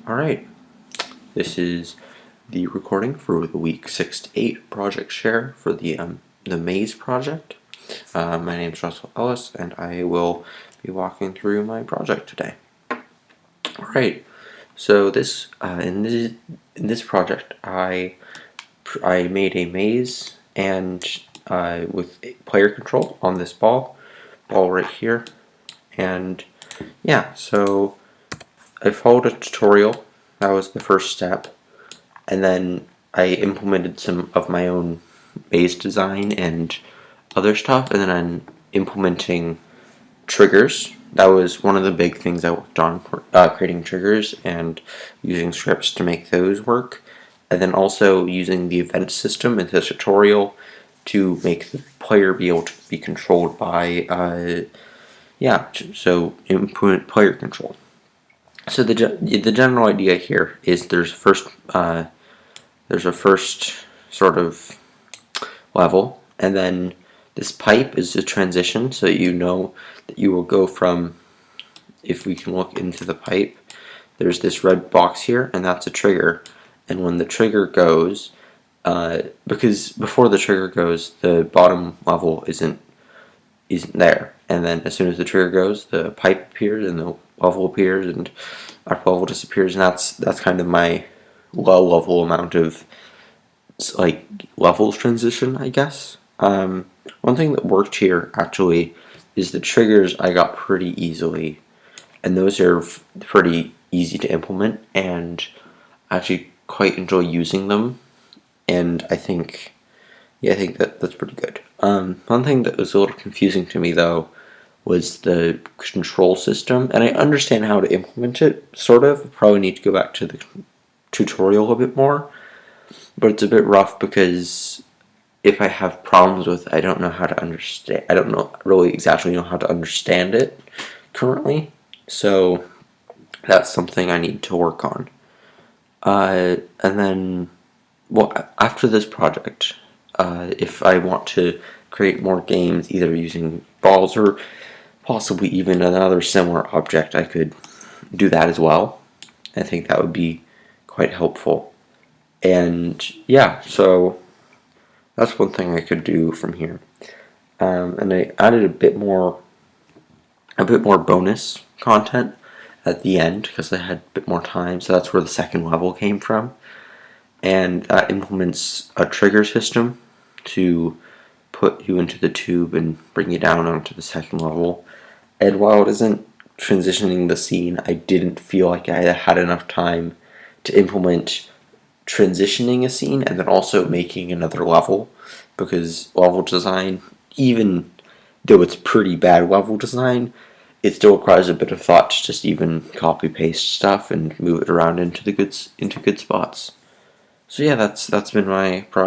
Alright, this is the recording for the week 6 to 8 project share for the maze project. My name is Russell Ellis, and I will be walking through my project today. Alright, so this in this project I made a maze and with player control on this ball right here, and yeah, so I followed a tutorial. That was the first step, and then I implemented some of my own maze design and other stuff, and then I'm implementing triggers. That was one of the big things I worked on, creating triggers and using scripts to make those work, and then also using the event system in the tutorial to make the player be able to be controlled by so implement player control. So the general idea here is there's a first sort of level, and then this pipe is a transition, so you know that you will go from, if we can look into the pipe, there's this red box here, and that's a trigger. And when the trigger goes, because before the trigger goes, the bottom level isn't there, and then as soon as the trigger goes, the pipe appears and the level appears and our level disappears, and that's kind of my low level amount of like levels transition, I guess. One thing that worked here actually is the triggers I got pretty easily, and those are pretty easy to implement, and I actually quite enjoy using them, and I think that's pretty good. One thing that was a little confusing to me though was the control system, and I understand how to implement it, sort of. Probably need to go back to the tutorial a bit more, but it's a bit rough because if I have problems with it, I don't know how to understand. I don't know really exactly know how to understand it currently, so that's something I need to work on. And then, well, after this project, if I want to create more games, either using balls or possibly even another similar object, I could do that as well. I think that would be quite helpful. And yeah, so that's one thing I could do from here. And I added a bit more bonus content at the end because I had a bit more time, so that's where the second level came from. And that implements a trigger system to put you into the tube and bring you down onto the second level. And while it isn't transitioning the scene, I didn't feel like I had enough time to implement transitioning a scene and then also making another level, because level design, even though it's pretty bad level design, it still requires a bit of thought to just even copy paste stuff and move it around into good spots. So yeah, that's been my project.